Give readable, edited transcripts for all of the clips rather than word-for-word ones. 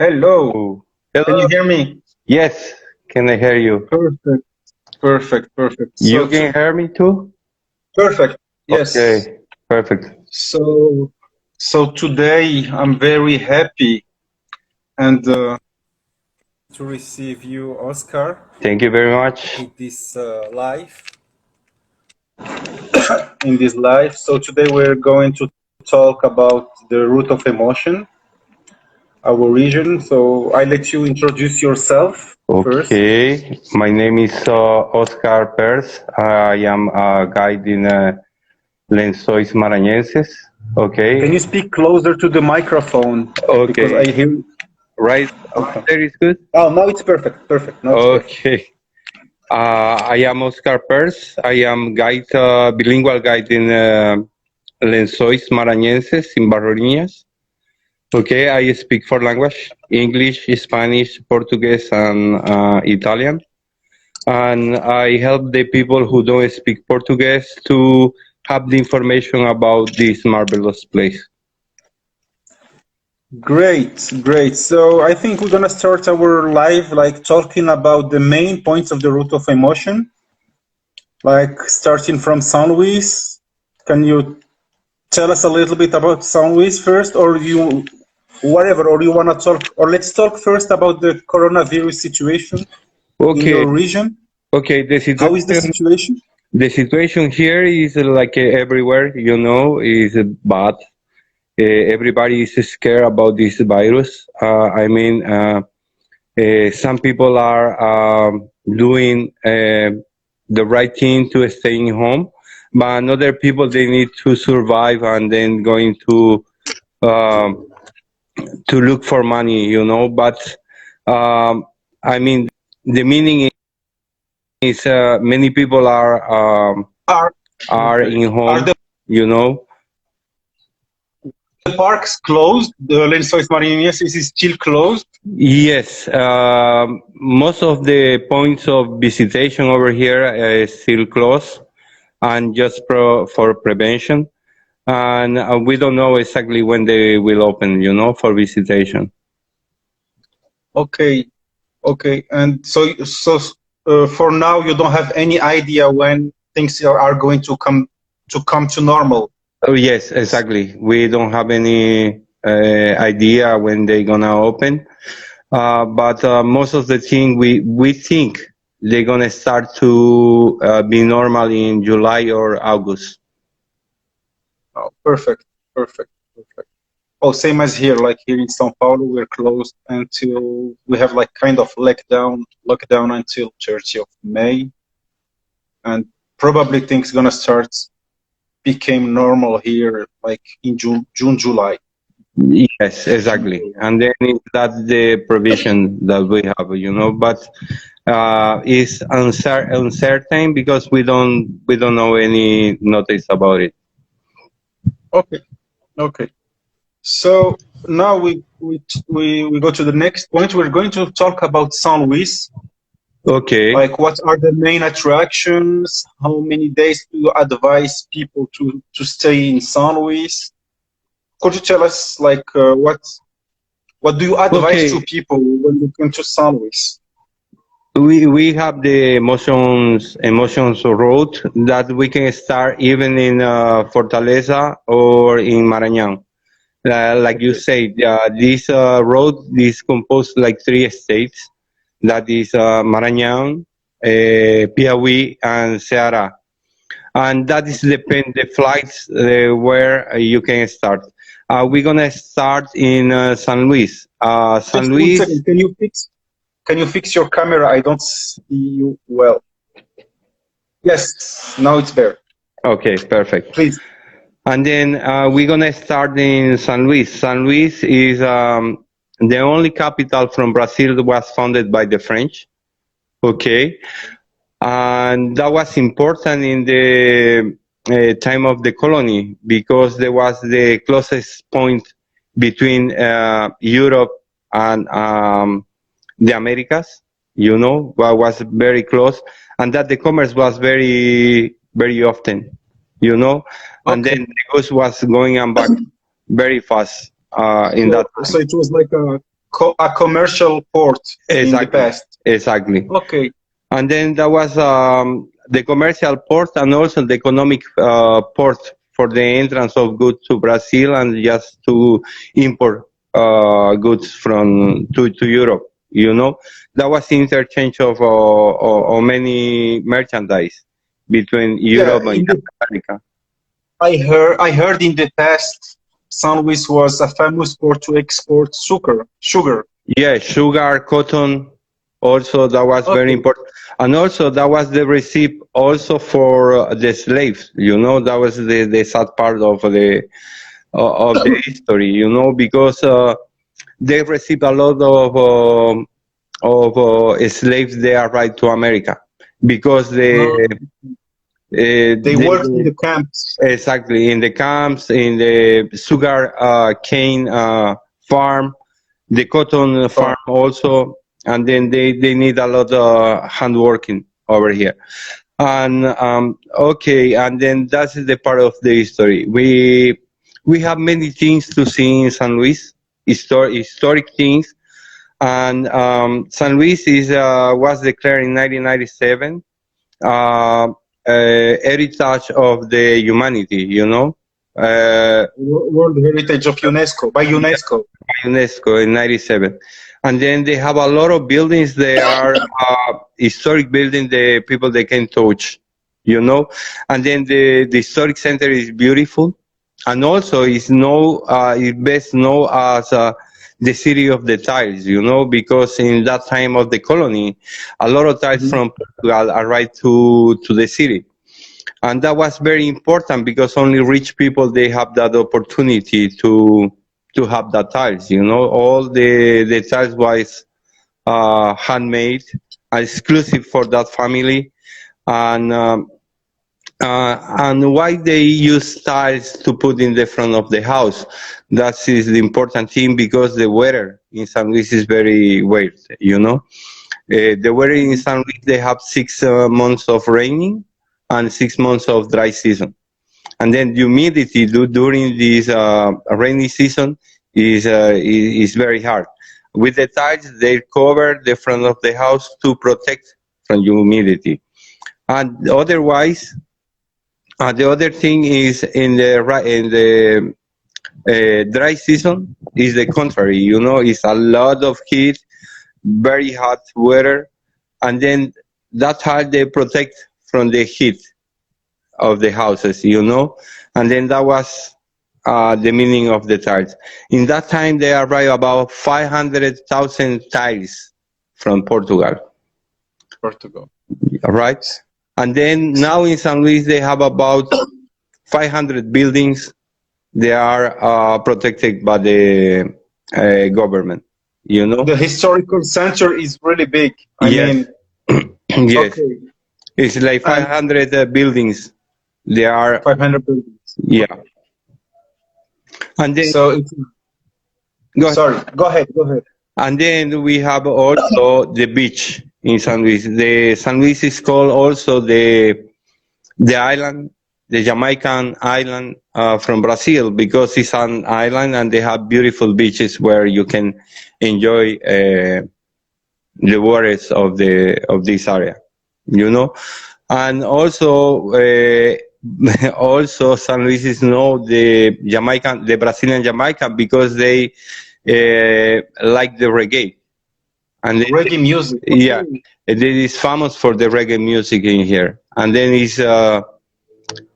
Hello. Oh, Can you hello. hear me? Yes, can I hear you? Perfect. Perfect. Perfect. You can hear me too? Perfect. Yes. Okay, perfect. So so today I'm very happy and to receive you, Oscar, Thank you very much. in this live in this live. So today we're going to talk about the root of emotion, our region. So I let you introduce yourself first. Okay, my name is Oscar Pers. I am a guide in Lençois Maranhenses. Can you Okay, speak closer to the microphone because I okay, hear. right over Okay. there is good. Oh, now it's perfect. Perfect. Now it's perfect. Okay, I am Oscar Pers. I am guide, bilingual guide in Lençois Maranhenses in Barrorinhas. Okay, I speak four languages: English, Spanish, Portuguese, and Italian. And I help the people who don't speak Portuguese to have the information about this marvelous place. Great, great. So I think we're gonna start our live like talking about the main points of the root of emotion, like starting from Saint Louis. Can you tell us a little bit about Saint Louis first, or you whatever, or you wanna talk, or let's talk first about the coronavirus situation in Okay, your region. okay. How is the situation? The situation here is like everywhere. Is bad. Everybody is scared about this virus. Some people are doing the right thing to staying home, but other people they need to survive and then going um, to look for money. But um, I mean, the meaning is many people Are are okay. in Are home. You know, the parks closed? The Lençóis Maranhenses is still closed? yes. Most of the points of visitation over here is still closed and just for prevention. And we don't know exactly when they will open, for visitation. Okay. Okay, and for now, you don't have any idea when things are going to come to normal. Oh, yes, exactly. We don't have any idea when they're gonna open, but most of the thing we think they're gonna start to be normal in July or August. Oh, perfect, perfect, perfect. Oh, same as here. Like here in São Paulo, we're closed until we have like kind of lockdown until 30th of May, and probably things gonna start became normal here like in June, July. Yes, exactly. And then that's the provision that we have, but it's uncertain because we don't know any notice about it. Okay, okay. So now we go to the next point. We're going to talk about Saint Louis. Okay. Like, what are the main attractions? How many days do you advise people to stay in Saint Louis? Could you tell us, like, what do you advise to Okay. people when they come to Saint Louis? We have the emotions road that we can start even in Fortaleza or in Marañón. Like you Okay, said, this road is composed like three states. That is Marañón, Piauí, and Ceará. And that is okay. depend the flights where you can start. We're gonna start in San Luis. San Just one second. Luis. Can you fix your camera? I don't see you well. Yes, now it's there. Okay, perfect. Please. And then we're gonna start in San Luis. San Luis is the only capital from Brazil that was founded by the French. Okay, and that was important in the time of the colony because there was the closest point between Europe and the Americas. Was very close, and that the commerce was very, very often. And then Okay. the goods was going and back very fast in So, that so time. it was like a a commercial port in the Exactly, past. exactly. Okay. And then there was the commercial port and also the economic port for the entrance of goods to Brazil and just to import goods from to Europe. You know, that was interchange of many merchandise between Yeah, Europe and America. I heard in the past San Luis was a famous port to export sugar. Yeah, sugar, cotton, also that was very Okay. important. And also that was the receipt also for the slaves, you know, that was the sad part of the history, you know, because they received a lot of slaves they arrived to America because They worked in the camps. exactly in the camps, in the sugar cane farm, the cotton Oh, farm also, and then they need a lot of hand working over here. And okay, and then that's the part of the history. We have many things to see in San Luis, historic things, and San Luis is was declared in 1997 heritage of the humanity. You know. World Heritage of UNESCO by UNESCO. UNESCO in 97. And then they have a lot of buildings. They are historic buildings the people they can touch, you know. And then the historic center is beautiful. And also is best known as the city of the tiles, you know, because in that time of the colony, a lot of tiles Mhm. from Portugal arrived to the city, and that was very important because only rich people they have that opportunity to have that tiles, you know, all the tiles was handmade, exclusive for that family. And um, uh, and why they use tiles to put in the front of the house, that is the important thing, because the weather in San Luis is very weird, you know. The weather in San Luis, they have 6 months of raining and 6 months of dry season. And then humidity during this rainy season is very hard. With the tiles, they cover the front of the house to protect from humidity. And otherwise, the other thing is in the dry season is the contrary. You know, it's a lot of heat, very hot weather, and then that's how they protect from the heat of the houses, you know. And then that was the meaning of the tiles. In that time, they arrived about 500,000 tiles from Portugal, Portugal. right? And then now in San Luis, they have about 500 buildings. They are protected by the government, you know? The historical center is really big. I Yes, mean, yes. okay, It's like and 500 buildings. They are, 500 buildings. yeah. And then, So it's, go ahead. sorry, go ahead, go ahead. And then we have also the beach in San Luis. The San Luis is called also the island, the Jamaican island from Brazil, because it's an island and they have beautiful beaches where you can enjoy the waters of this area, you know. And also also San Luis is known the Brazilian Jamaican, because they like the reggae. And then, Reggae music. yeah, Okay. it is famous for the reggae music in here. And then it's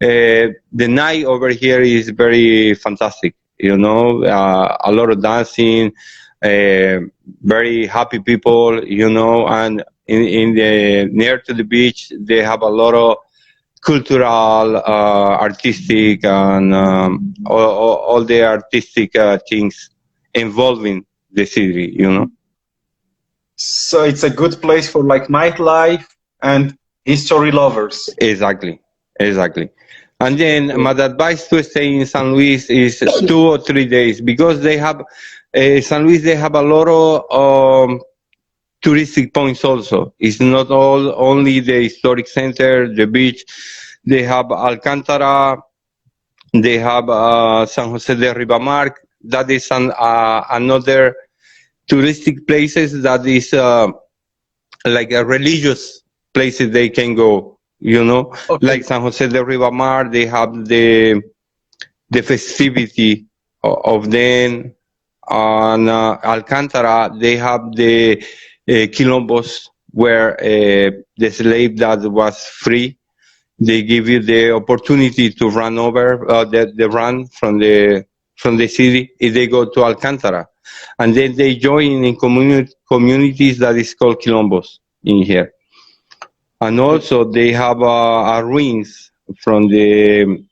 the night over here is very fantastic. You know, a lot of dancing, uh, very happy people. You know, and in the near to the beach, they have a lot of cultural, artistic, and all the artistic things involving the city. You know. So it's a good place for like nightlife and history lovers. Exactly, exactly. And then my Okay. advice to stay in San Luis is 2 or 3 days, because they have San Luis. They have a lot of touristic points also. It's not all only the historic center, the beach. They have Alcantara. They have San Jose de Ribamar. That is another touristic places that is like a religious places they can go. You know, Okay. like San Jose de Ribamar, they have the festivity of them. On Alcantara, they have the quilombos where the slave that was free, they give you the opportunity to run over the run from the city if they go to Alcantara, and then they join in communities that is called quilombos in here, and also they have ruins from the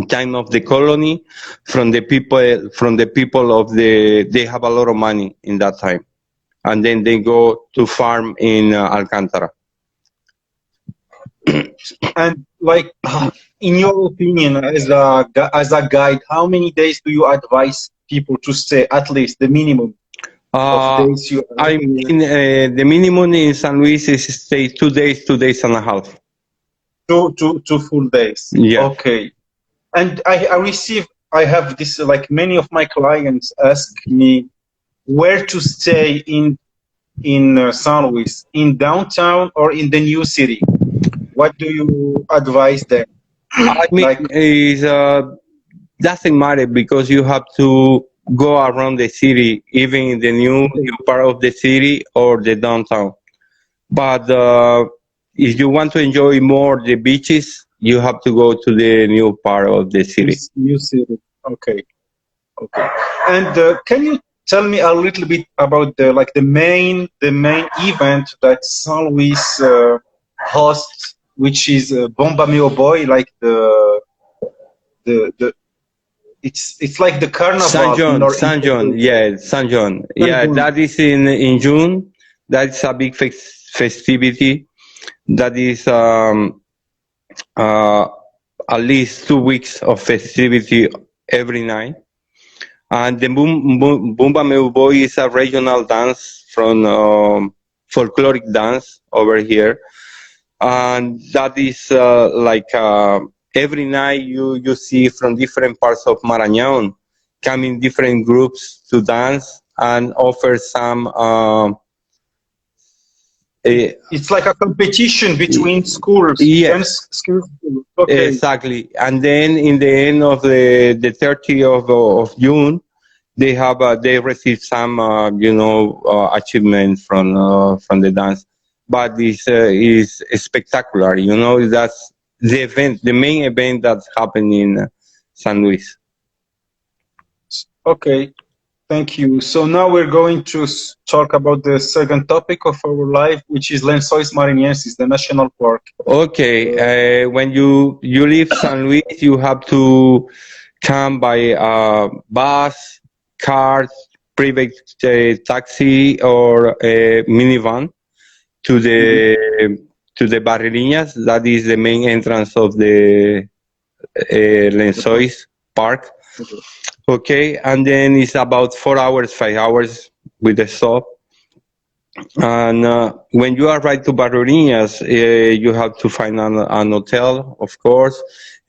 time of the colony, from the people of the, they have a lot of money in that time, and then they go to farm in Alcantara. And like, in your opinion, as a guide, how many days do you advise people to stay? At least the minimum of Uh, days you are I here. mean, the minimum in San Luis is stay 2 days, 2 days and a half. Two full days. Yeah. Okay. And I have this, like many of my clients ask me where to stay in San Luis, in downtown or in the new city. What do you advise them? I mean, Like, is doesn't matter because you have to go around the city, even in the new part of the city or the downtown. But if you want to enjoy more the beaches, you have to go to the new part of the city. new city. Okay. Okay. And can you tell me a little bit about the main event that San Luis hosts, which is Bomba Meu Boy, like the it's like the carnival in San Puerto John, Rico. yeah, San John, San yeah, Juan. that is in June. That's a big festivity. That is uh, at least 2 weeks of festivity every night. And the Bumba Meu Boy is a regional dance from folkloric dance over here, and that is like every night you see from different parts of Marañón coming different groups to dance and offer some It's like a competition between schools, yes, dance schools. Okay. exactly. And then in the end of the 30th of June, they have they receive some achievement from the dance. But this is spectacular. You know, that's the event, the main event that's happening in San Luis. Okay. Thank you. So now we're going to talk about the second topic of our life, which is Lençois Maranhenses, the national park. Okay, when you leave San Luis, you have to come by bus, car, private taxi, or a minivan to the Barreriñas. That is the main entrance of the Lençois Park. Okay. Okay, and then it's about 4 hours, 5 hours with the stop. And when you arrive to Barreriñas, you have to find an hotel, of course,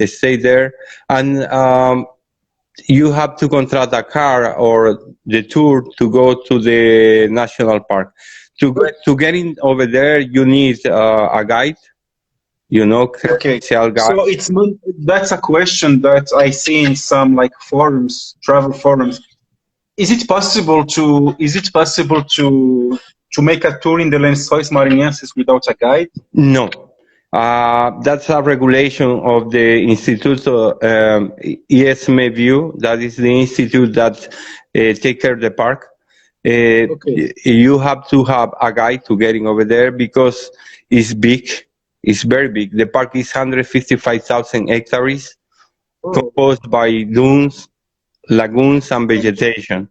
stay there, and you have to contract a car or the tour to go to the national park. To get in over there, you need a guide, Okay. credential guide. So that's a question that I see in some like forums, travel forums. Is it possible to make a tour in the Lençóis Maranhenses without a guide? No. That's a regulation of the Institute ESMView. That is the institute that take care of the park. Okay. You have to have a guide to getting over there because it's big. It's very big. The park is 155,000 hectares, Oh, composed by dunes, lagoons, and vegetation.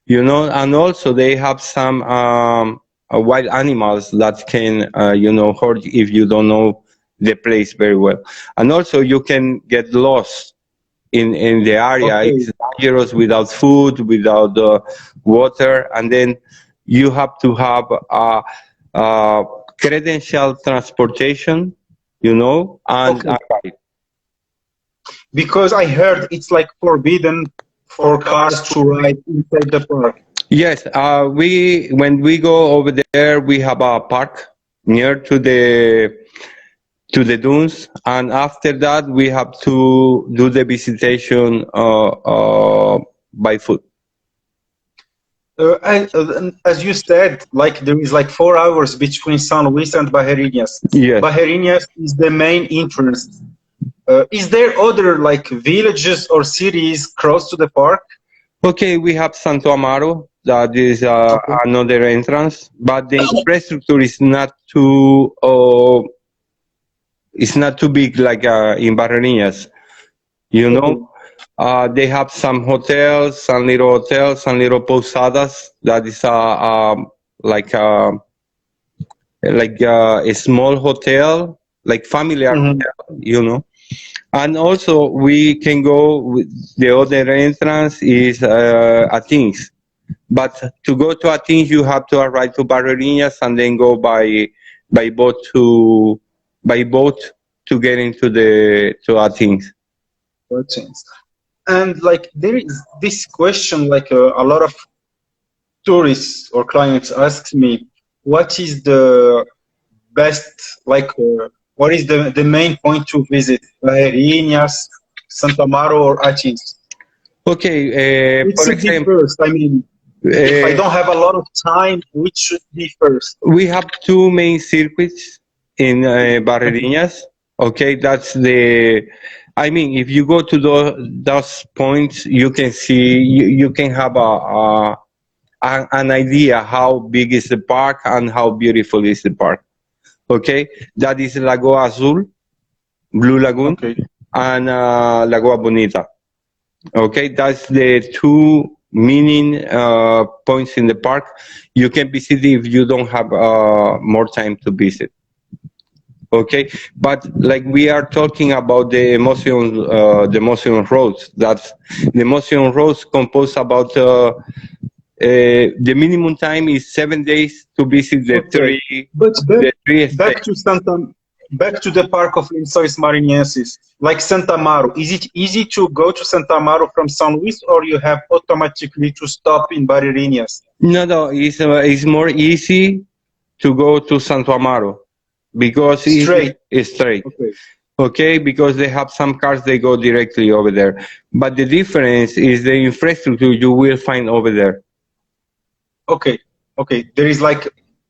And also they have some wild animals that can, hurt if you don't know the place very well. And also you can get lost in the area. okay. It's dangerous without food, without water, and then you have to have a credential transportation, and Okay. Because I heard it's like forbidden for cars to ride inside the park. Yes, we when we go over there, we have a park near to the dunes, and after that we have to do the visitation by foot. As you said, like there is like 4 hours between San Luis and Barreirinhas. Yes. Barreirinhas is the main entrance. Is there other like villages or cities close to the park? Okay, we have Santo Amaro. That is Okay. another entrance, but the infrastructure is not too. It's not too big like in Barreirinhas. You Okay. know, they have some little hotels, some little posadas. That is like a a small hotel, like familiar Mhm. hotel, you know. And also we can go with the other entrance is Athens. But to go to Athens, you have to arrive to Barreirinhas and then go by boat to by boat to get into the to Athens. That sense. And like there is this question, like a lot of tourists or clients ask me, what is the best, like, what is the main point to visit? Barreirinhas, Santa Amaro, or Athens? Okay, Which for should be example, first? I mean, if I uh, don't have a lot of time, which should be first? we have two main circuits in Okay. Barreirinhas. Okay, that's the. I mean, if you go to those points, you can see you can have an idea how big is the park and how beautiful is the park. Okay, that is Lagoa Azul, Blue Lagoon, Okay. and Lagoa Bonita. Okay, that's the two meaning points in the park. You can visit if you don't have more time to visit. Okay, but like we are talking about the emotion roads. That's the emotion roads composed about the minimum time is 7 days to visit Okay. But the three back states. to back to the park of Lençois Maranhenses, like Santa Amaro. Is it easy to go to Santa Amaro from São Luís, or you have automatically to stop in Barreirinhas? No, it's more easy to go to Santo Amaro because Straight. it's straight. Okay. Okay, because they have some cars they go directly over there. But the difference is the infrastructure you will find over there. Okay. Okay. There is like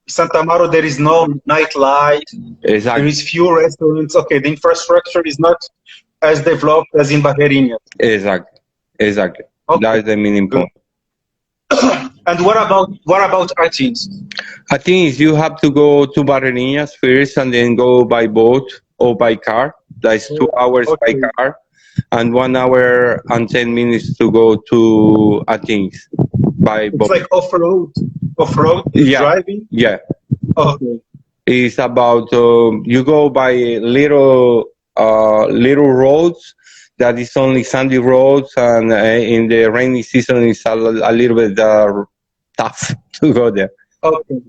Santa Amaro. There is no nightlife. There Exactly, is few restaurants. Okay. The infrastructure is not as developed as in Barreirinhas. exactly, exactly. Okay. That's the meaning Good. point. And what about Athens? I think you have to go to Barreirinhas first and then go by boat or by car. That's 2 hours by Okay. car and 1 hour and 10 minutes to go to Athens by It's boat. like off-road Yeah, driving. yeah. Okay. It's about you go by little roads that is only sandy roads, and in the rainy season it's a little bit tough to go there. Okay.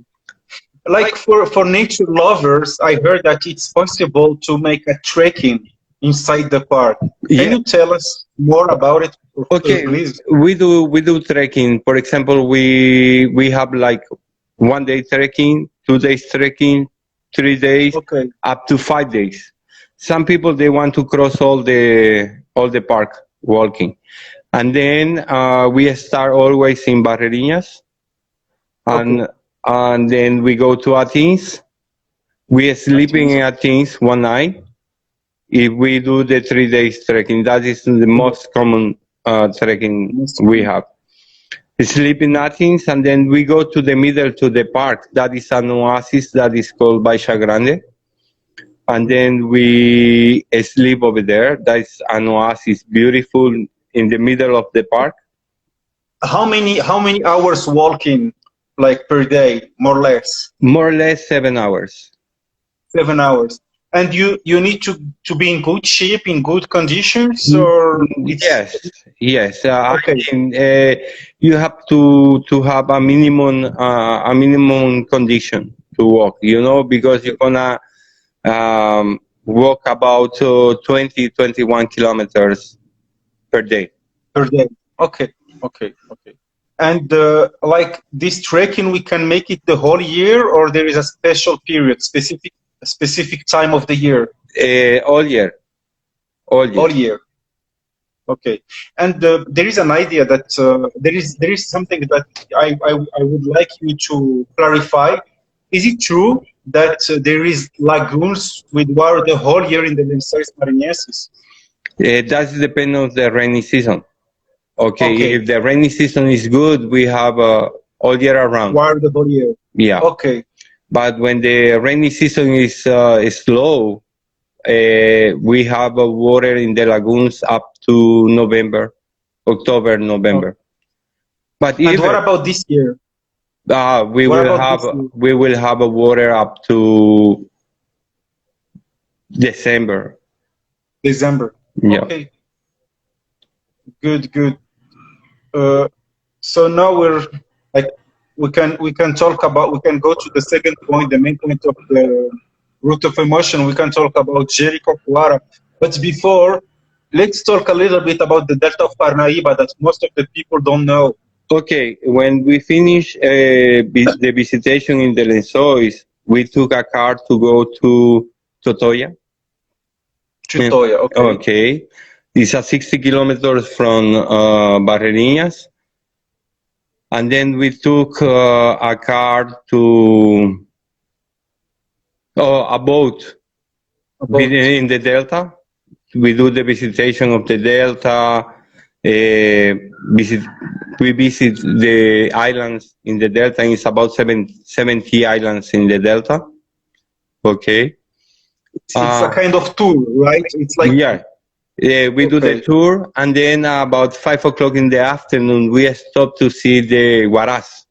Like for nature lovers, I heard that it's possible to make a trekking inside the park. Can Yeah. you tell us more about it, Okay, please? we do trekking. For example, we have like 1 day trekking, 2 days trekking, 3 days, Okay. up to 5 days. Some people they want to cross all the park walking, and then we start always in Barreirinhas, Okay. and then we go to Athens. We are sleeping in Athens. Athens one night. If we do the 3 days trekking, that is the most common trekking Most we common. have. Sleep in Athens, and then we go to the middle to the park. That is an oasis that is called Baixa Grande, and then we sleep over there. That's an oasis, beautiful in the middle of the park. How many hours walking, like per day, more or less? More or less 7 hours. 7 hours. And you need to be in good shape, in good conditions, or it's Yes, yes. I okay. mean, you have to have a minimum condition to walk. Because you're gonna walk about 20, 21 kilometers per day. Per day. Okay, okay, okay. And like this trekking, we can make it the whole year, or there is a special period, specific time of the year, All year, all year. all year. Okay. And there is an idea that there is something that I would like you to clarify. Is it true that there is lagoons with water the whole year in the Lençois Maranhenses? That depends on the rainy season. Okay, Okay, if the rainy season is good, we have all year around. water the whole year. Yeah, Okay, but when the rainy season is low, we have water in the lagoons up to November, October, oh. November. But And what even about this year? we What will about have this year? we will have a water up to December. December. Yeah. Okay, good, good. Uh, so now we're like we can talk about we can go to the second point, the main point of the root of emotion. We can talk about Jericho Cuara, but before, let's talk a little bit about the Delta of Parnaíba that most of the people don't know. Okay, when we finish the visitation in the Lençóis, we took a car to go to Totoya. Chitoya, okay. Okay, it's a 60 kilometers from Barreirinhas, and then we took a car to a boat About in the Delta. We do the visitation of the Delta. Visit we visit the islands in the Delta. It's about 70 islands in the Delta. Okay. it's a kind of tour, right? It's like Yeah. We do the okay, tour, and then about 5 o'clock in the afternoon, we stop to see the Huaraz.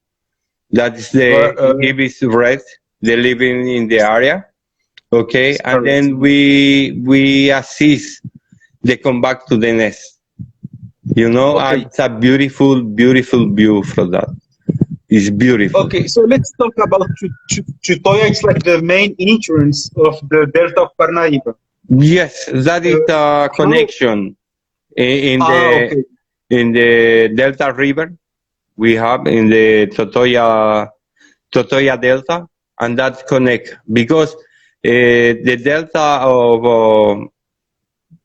That is the but, ibis red. They live in the area. Okay, and correct. then we assist they come back to the nest. You know, Okay. it's a beautiful, beautiful view from that. It's beautiful. Okay, so let's talk about Chitoya. It's like the main entrance of the Delta of Parnaíba. Yes, that is a How? connection in Ah, the okay. in the Delta River we have in the Totoya Delta, and that connect because the delta of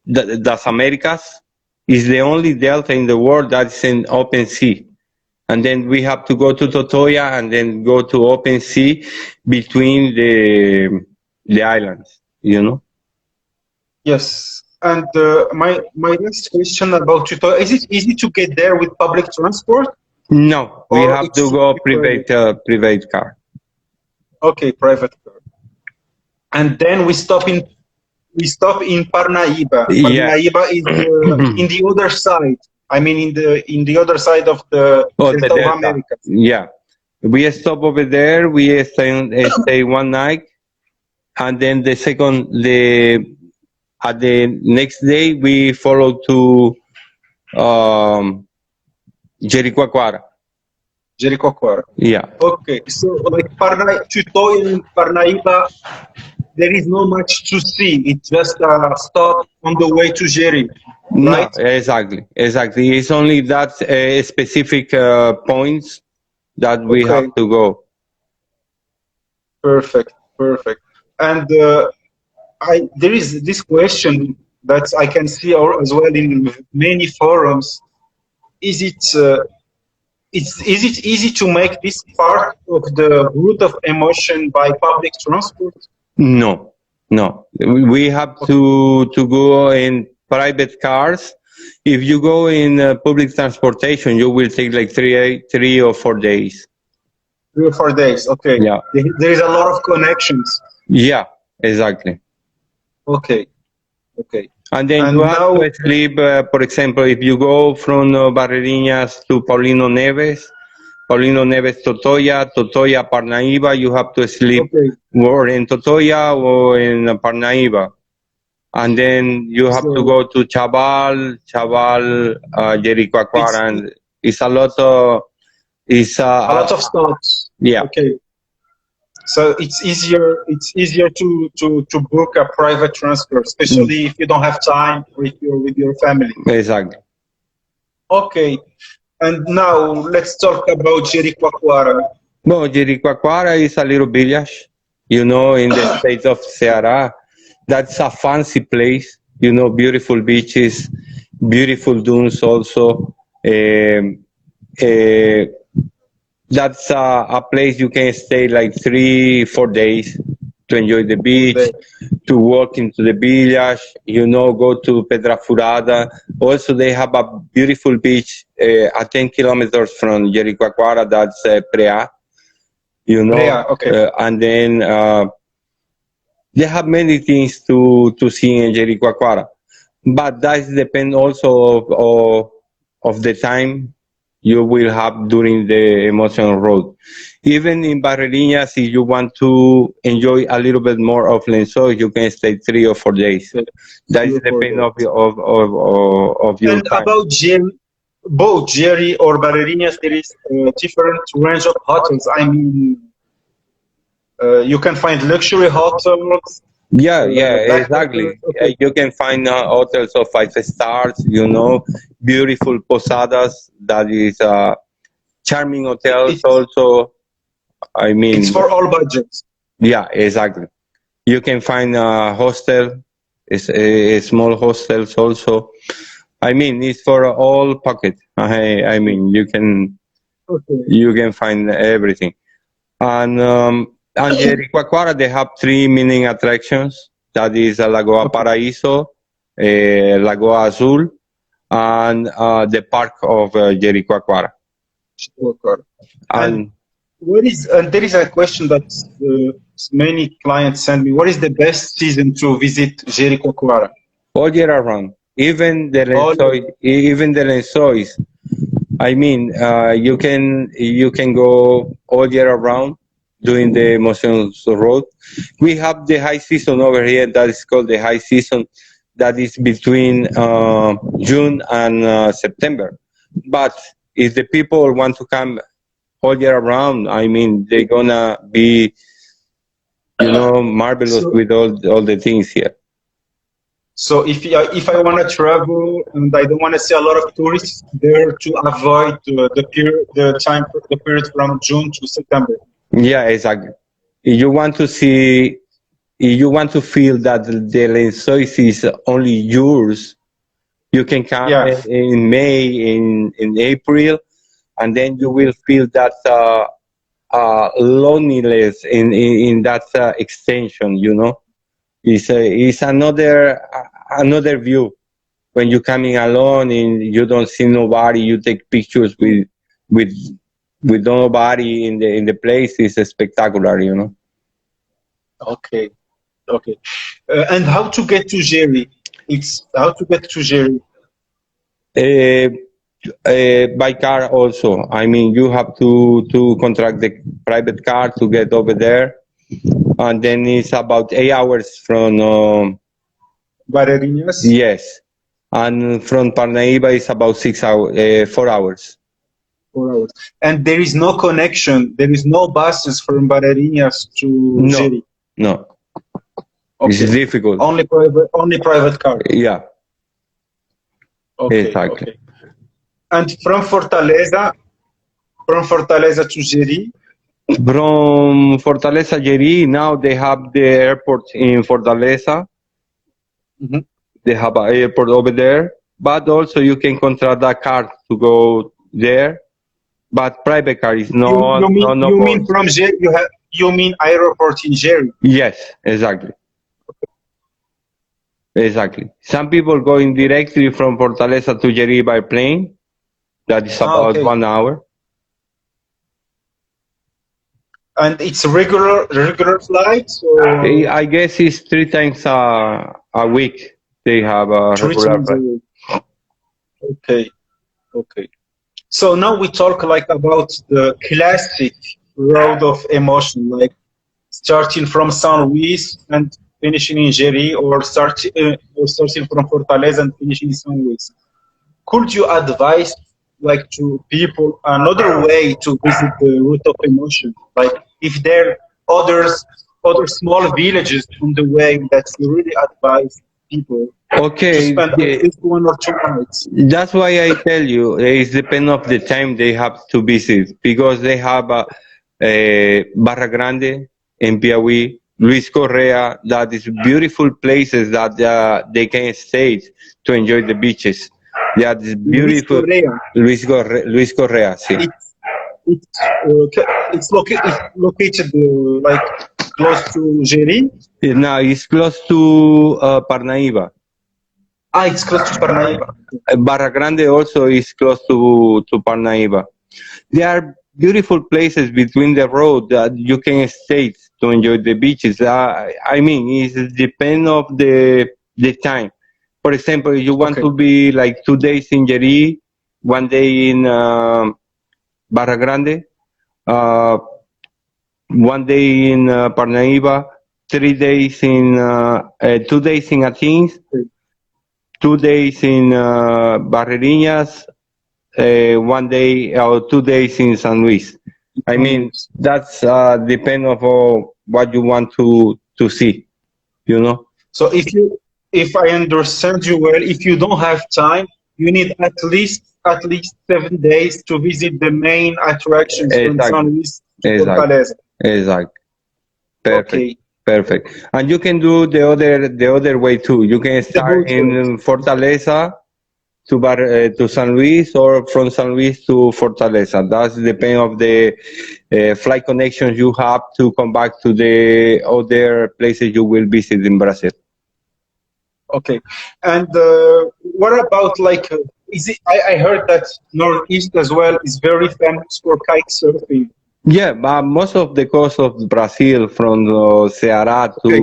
the Americas is the only delta in the world that's in open sea. And then we have to go to Totoya and then go to open sea between the islands, you know? Yes. And my next question about Chitoya, is it easy to get there with public transport No, we or have it's to should go be private? private car. Okay, private car. And then we stop in Parnaíba. Yes. Parnaíba is in the other side. I mean, in the other side of the Oh, the Delta of delta. America. Yeah. We stop over there. We stay one night, and then at the next day we follow to um, Jericoacoara. Jericoacoara. Yeah. Okay, so like Chitoy and Parnaíba, there is not much to see. It's just a stop on the way to Jeri, No, right? exactly, exactly. It's only that specific points that we have Okay, to go. perfect, perfect. And there is this question that I can see as well in many forums. Is it is it easy to make this part of the route of emotion by public transport? No, no. We have to go in private cars. If you go in public transportation, you will take like 3 or 4 days. 3 or 4 days. Okay, Yeah, there is a lot of connections. yeah, exactly. Okay, okay. And then you And have now, to sleep. For example, if you go from Barreirinhas to Paulino Neves Totoya, Totoya Parnaíba, you have to sleep okay, or in Totoya or in Parnaíba. And then you have to so go to Chaval, it's Jericoacoara, and it's a lot of, it's a lot of stops. yeah, Okay, so it's easier to book a private transfer, especially if you don't have time or if you're with your family. exactly. Okay. And now let's talk about Jericoacoara. Well, Jericoacoara is a little village, in the state of Ceará. That's a fancy place, beautiful beaches, beautiful dunes also. Uh, that's a place you can stay like 3, 4 days to enjoy the beach, to walk into the village, go to Pedra Furada. Also, they have a beautiful beach at 10 kilometers from Jericoacoara, that's Preá, Yeah, okay. and then they have many things to see in Jericoacoara. But that depends also of the time you will have during the emotional road. Even in Barreirinhas, if you want to enjoy a little bit more of Lençóis, you can stay 3 or 4 days. That is depend of your And time. about both Jerry or Barreirinhas, there is a different range of hotels. I mean, you can find luxury hotels, Yeah, yeah, backpackers. exactly. Okay, You can find hotels of 5 stars, beautiful posadas. That is charming hotels it's also. I it's mean, for all budgets. yeah, exactly. You can find a hostel, small hostels also. I mean, it's for all pocket. I mean, Okay, you can find everything. And Jericoacoara, they have three main attractions. That is Lagoa okay, Paraíso, Lagoa Azul, and the park of Jericoacoara. okay. And And there is a question that many clients send me. What is the best season to visit Jericoacoara? all year around, All even the Lençóis. I mean, you can go all year around doing the Emotions Road. We have the high season over here that is called the high season, that is between June and September. But if the people want to come all year around, I mean, they're gonna be marvelous so with all the things here. so if I want to travel and I don't want to see a lot of tourists there to avoid the period from June to September. Yeah, exactly. If you want to see, if you want to feel that the Lençóis is only yours, you can come Yeah. in May, in April, and then you will feel that loneliness in that extension. It's another view when you're coming alone and you don't see nobody. You take pictures with with nobody in the place. It's spectacular. Okay. Okay. And how to get to Jerry? It's how to get to Jerry. Uh, by car also. I mean, you have to contract the private car to get over there, and then it's about 8 hours from. Barreirinhas, Yes, and from Parnaíba it's about 6 hours, 4 hours. 4 hours. And there is no connection. There is no buses from Barreirinhas to No, Jerry. no, it's Okay. difficult. Only private car. Yeah, Okay. exactly. Okay. And from Fortaleza to Jerry. From Fortaleza Jeri, now they have the airport in Fortaleza. Mhm. They have an airport over there, but also you can contract a car to go there. But private car is no You more. mean from Jerry? You mean airport in Jerry? Yes, exactly, exactly. Some people going directly from Fortaleza to Jeri by plane. That is Ah, about okay. 1 hour. And it's regular flights or I guess it's 3 times a week. They have a three regular times a flight. week? Okay. Okay. So now we talk like about the classic road of emotion, like starting from San Luis and finishing in Jeri, or starting from Fortaleza and finishing in San Luis. Could you advise like to people another way to visit the route of emotion? Like if there are other small villages on the way that you really advise people. to Okay, spend at least 1 or 2 nights? that's why I tell you, it depends of the time they have to visit because they have Barra Grande in Piauí, Luis Correa, that is beautiful places that they can stay to enjoy the beaches. That is Luis beautiful. Correa. Luis Correa, sí. It's located like close to Jeri. Now it's close to Parnaíba. It's close to Parnaíba. Barra Grande also is close to Parnaíba. There are beautiful places between the road that you can stay to enjoy the beaches. I mean, it depends of the time. For example, if you want Okay. to be like 2 days in Jeri, 1 day in Barra Grande, uh, 1 day in Parnaíba, 3 days in 2 days in Athens, 2 days in Barreirinhas, 1 day or 2 days in San Luis. I mean, that's depend of what you want to see, you know. So if I understand you well, if you don't have time, you need at least 7 days to visit the main attractions from Exactly, San Luis to exactly, Fortaleza. exactly. Perfect, Okay. perfect. And you can do the other way too. You can The start boat way. in Fortaleza to San Luis or from San Luis to Fortaleza. That's depend of the flight connections you have to come back to the other places you will visit in Brazil. Okay. And what about like is it? I heard that Northeast as well is very famous for kite surfing. Yeah, but most of the coast of Brazil, from Ceará Okay.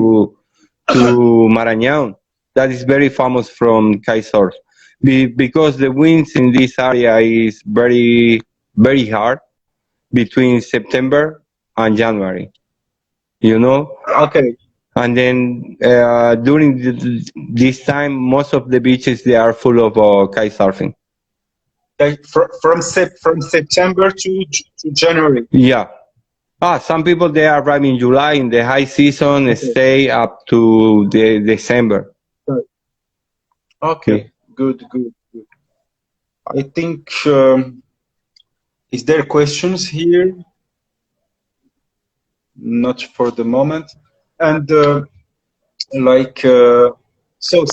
to Maranhão, that is very famous from kitesurf. Because the winds in this area is very hard between September and January. You know, Okay. and then during this time, most of the beaches they are full of kite surfing. Like from September to January. Yeah. Some people they arrive in July in the high season, and Okay. stay up to the December. Right. Yeah. Okay. Good. Good. Good. I think. Is there questions here? Not for the moment. And like so,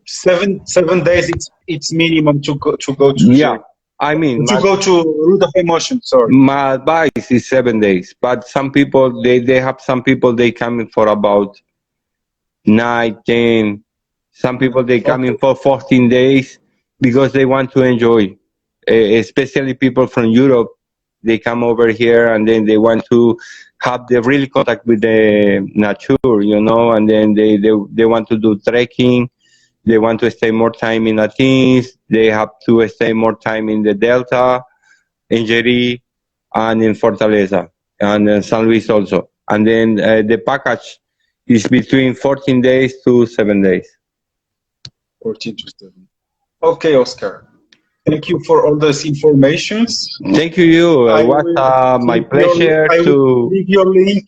7 days. It's minimum to go to Yeah. Jeri. I mean, To go to Root of Emotion. Sorry. my advice is 7 days, but some people they have some people they come in for about 9, 10. Some people they come Okay. in for 14 days because they want to enjoy. Especially people from Europe, they come over here and then they want to have the real contact with the nature, and then they want to do trekking. They want to stay more time in Athens. They have to stay more time in the Delta, in Jeri, and in Fortaleza, and San Luis also. And then the package is between 14 days to 7 days. 14 to 7. Okay, Oscar. Thank you for all those informations. Thank you. It I was will my leave your pleasure I will to. leave your link.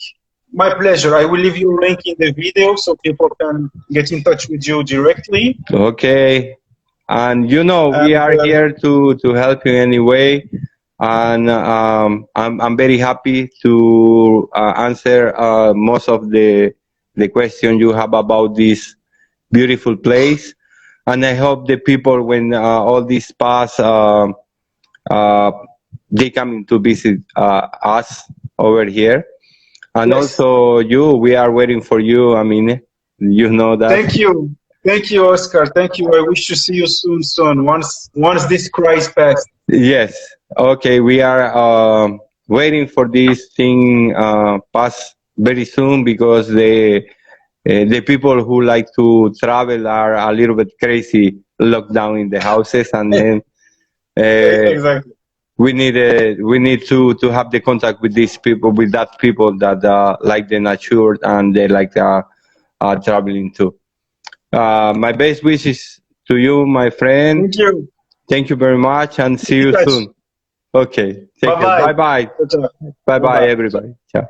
My pleasure. I will leave your link in the video so people can get in touch with you directly. Okay. And we And are here to help you anyway. And I'm very happy to answer most of the question you have about this beautiful place. And I hope the people, when all this pass, uh, they coming to visit us over here. And yes, also we are waiting for you. I mean, you know that. thank you, Oscar. Thank you. I wish to see you soon. Once this crisis passed. Yes. Okay. We are waiting for this thing pass very soon because the people who like to travel are a little bit crazy, locked down in the houses, and then uh, Exactly. we need to have the contact with these people, with that people that like the nature and they like traveling too. My best wishes to you, my friend. Thank you. Thank you very much, and see Keep in you touch. soon. Okay, take Bye care. bye. Bye bye. Bye Bye bye, bye. everybody. Ciao.